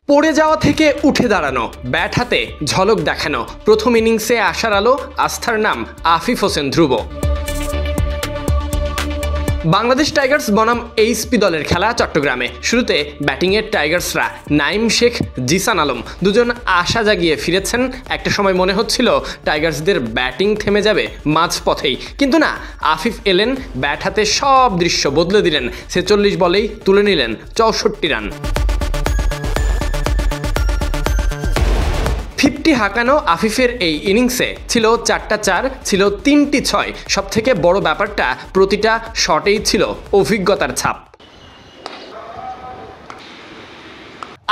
পড়ে যাওয়া থেকে উঠে দাঁড়ানো, ব্যাট হাতে ঝলক দেখানো, প্রথম ইনিংসে আশার আলো, আস্থার নাম আফিফ হোসেন ধ্রুব। বাংলাদেশ টাইগার্স বনাম এইচপি দলের খেলা চট্টগ্রামে। শুরুতে ব্যাটিংয়ের টাইগার্সরা নাইম শেখ, জিসান আলম দুজন আশা জাগিয়ে ফিরেছেন। একটা সময় মনে হচ্ছিল টাইগার্সদের ব্যাটিং থেমে যাবে মাঝপথেই, কিন্তু না, আফিফ এলেন, ব্যাট হাতে সব দৃশ্য বদলে দিলেন। ৪৬ বলেই তুলে নিলেন ৬৪ রান। 50 হাঁকানো আফিফের এই ইনিংসে ছিল 4টা 4, ছিল 3টি 6। সবথেকে বড় ব্যাপারটা, প্রতিটা শটেই ছিল অভিজ্ঞতার ছাপ।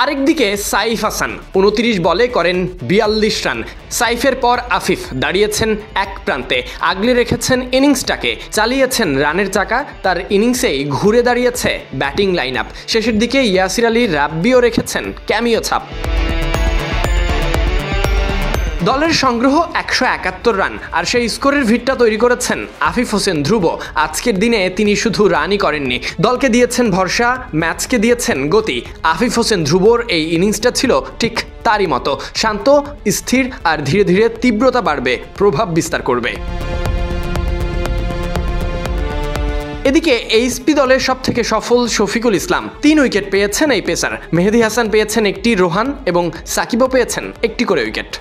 আরেকদিকে সাইফ হাসান 29 বলে করেন 42 রান। সাইফের পর আফিফ দাঁড়িয়েছেন এক প্রান্তে, আগলে রেখেছেন ইনিংসটাকে, চালিয়েছেন রানের চাকা। তার ইনিংসেই ঘুরে দাঁড়িয়েছে ব্যাটিং লাইন আপ। শেষের দিকে ইয়াসির আলী রাব্বিও রেখেছেন ক্যামিও ছাপ। দলের সংগ্রহ 171 রান, আর সেই স্কোরের ভিড়টা তৈরি করেছেন আফিফ হোসেন ধ্রুব। আজকের দিনে তিনি শুধু রানই করেননি, দলকে দিয়েছেন ভরসা, ম্যাচকে দিয়েছেন গতি। আফিফ হোসেন ধ্রুবর এই ইনিংসটা ছিল ঠিক তারই মতো, শান্ত, স্থির, আর ধীরে ধীরে তীব্রতা বাড়বে, প্রভাব বিস্তার করবে। এদিকে এইচপি দলের সবথেকে সফল শফিকুল ইসলাম 3 উইকেট পেয়েছেন এই পেসার। মেহেদী হাসান পেয়েছেন একটি, রোহান এবং সাকিবও পেয়েছেন একটি করে উইকেট।